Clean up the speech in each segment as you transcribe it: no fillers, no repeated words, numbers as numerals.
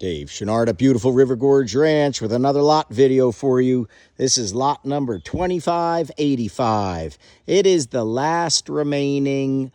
Dave Chouinard at beautiful River Gorge Ranch with another lot video for you. This is lot number 2585. It is the last remaining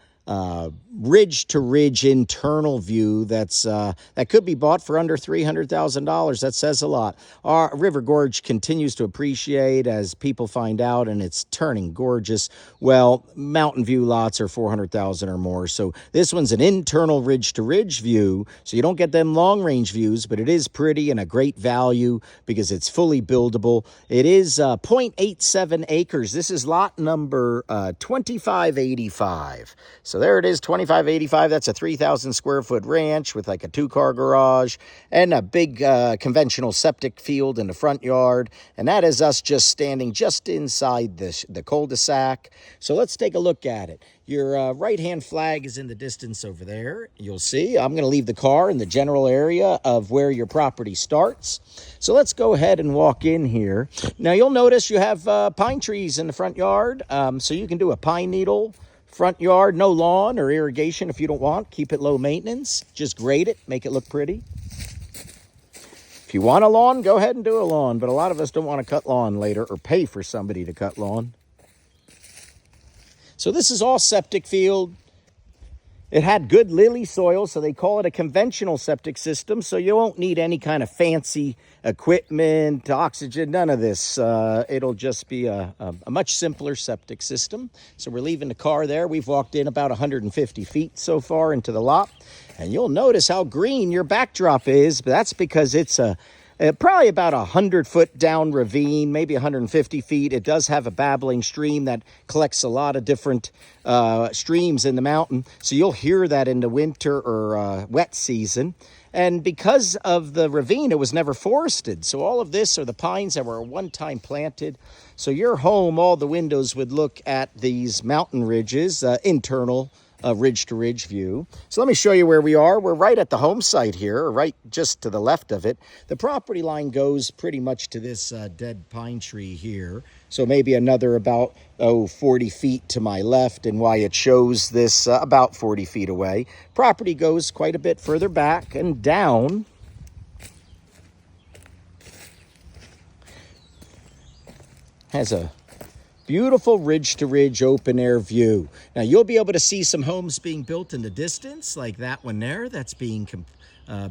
ridge-to-ridge internal view that could be bought for under $300,000. That says a lot. Our River Gorge continues to appreciate as people find out, and it's turning gorgeous. Well, mountain view lots are $400,000 or more, so this one's an internal ridge-to-ridge view, so you don't get them long-range views, but it is pretty and a great value because it's fully buildable. It is 0.87 acres. This is lot number 2585. So there it is, 2585. That's a 3,000 square foot ranch with like a 2-car garage and a big conventional septic field in the front yard. And that is us just standing just inside the cul-de-sac. So let's take a look at it. Your right-hand flag is in the distance over there. You'll see I'm going to leave the car in the general area of where your property starts. So let's go ahead and walk in here. Now you'll notice you have pine trees in the front yard. So you can do a pine needle front yard, no lawn or irrigation if you don't want. Keep it low maintenance. Just grade it, make it look pretty. If you want a lawn, go ahead and do a lawn. But a lot of us don't want to cut lawn later or pay for somebody to cut lawn. So this is all septic field. It had good lily soil, so they call it a conventional septic system. So you won't need any kind of fancy equipment, oxygen, none of this. It'll just be a much simpler septic system. So we're leaving the car there. We've walked in about 150 feet so far into the lot. And you'll notice how green your backdrop is. But that's because it's probably about 100-foot down ravine, maybe 150 feet. It does have a babbling stream that collects a lot of different streams in the mountain. So you'll hear that in the winter or wet season. And because of the ravine, it was never forested. So all of this are the pines that were one time planted. So your home, all the windows would look at these mountain ridges, internal ridge-to-ridge view. So let me show you where we are. We're right at the home site here, right just to the left of it. The property line goes pretty much to this dead pine tree here. So maybe another about 40 feet to my left, and why it shows this about 40 feet away. Property goes quite a bit further back and down. Has a beautiful ridge-to-ridge open-air view. Now, you'll be able to see some homes being built in the distance, like that one there. That's being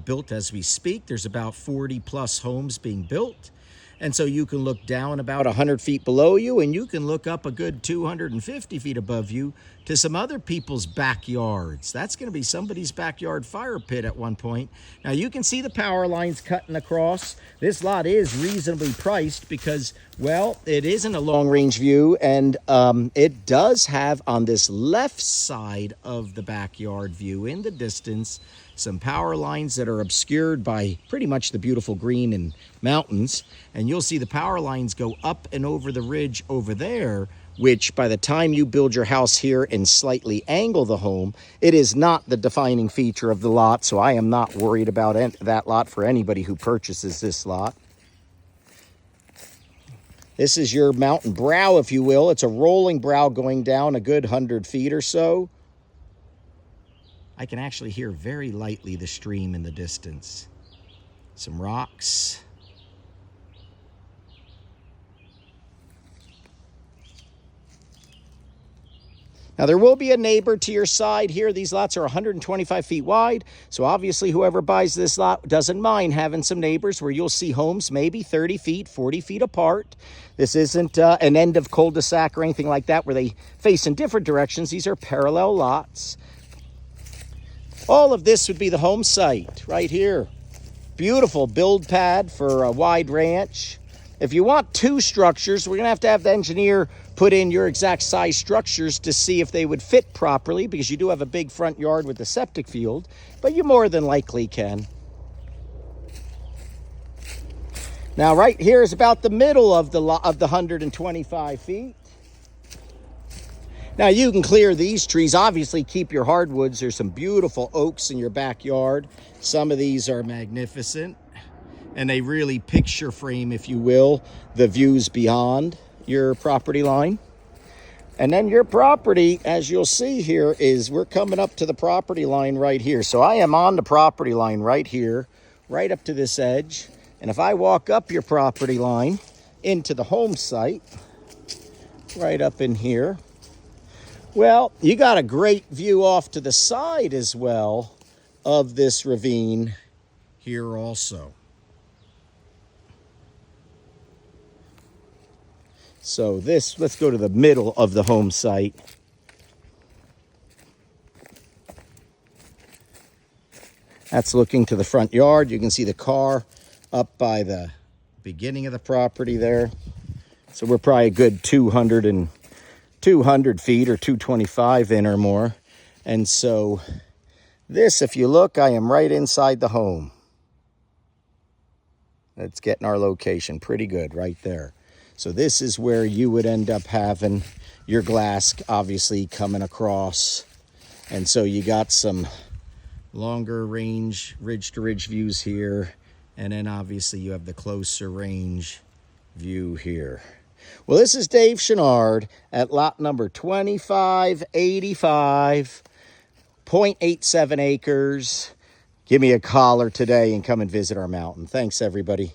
built as we speak. There's about 40-plus homes being built. And so you can look down about 100 feet below you, and you can look up a good 250 feet above you to some other people's backyards. That's going to be somebody's backyard fire pit at one point. Now, you can see the power lines cutting across. This lot is reasonably priced because, well, it isn't a long-range view, and it does have on this left side of the backyard view in the distance some power lines that are obscured by pretty much the beautiful green and mountains. And you'll see the power lines go up and over the ridge over there, which by the time you build your house here and slightly angle the home, it is not the defining feature of the lot. So I am not worried about that lot for anybody who purchases this lot. This is your mountain brow, if you will. It's a rolling brow going down a good 100 feet or so. I can actually hear very lightly the stream in the distance. Some rocks. Now, there will be a neighbor to your side here. These lots are 125 feet wide. So obviously, whoever buys this lot doesn't mind having some neighbors where you'll see homes maybe 30 feet, 40 feet apart. This isn't an end of cul-de-sac or anything like that where they face in different directions. These are parallel lots. All of this would be the home site right here. Beautiful build pad for a wide ranch. If you want 2 structures, we're going to have the engineer put in your exact size structures to see if they would fit properly, because you do have a big front yard with the septic field, but you more than likely can. Now, right here is about the middle of the 125 feet. Now, you can clear these trees. Obviously, keep your hardwoods. There's some beautiful oaks in your backyard. Some of these are magnificent, and they really picture frame, if you will, the views beyond your property line. And then your property, as you'll see here, is we're coming up to the property line right here. So I am on the property line right here right up to this edge. And if I walk up your property line into the home site, right up in here, well, you got a great view off to the side as well of this ravine here also. So this, let's go to the middle of the home site. That's looking to the front yard. You can see the car up by the beginning of the property there. So we're probably a good 200 feet or 225 in or more. And so this, if you look, I am right inside the home. That's getting our location pretty good right there. So this is where you would end up having your glass obviously coming across. And so you got some longer range, ridge to ridge views here. And then obviously you have the closer range view here. Well, this is Dave Chouinard at lot number 2585, 0.87 acres. Give me a collar today and come and visit our mountain. Thanks, everybody.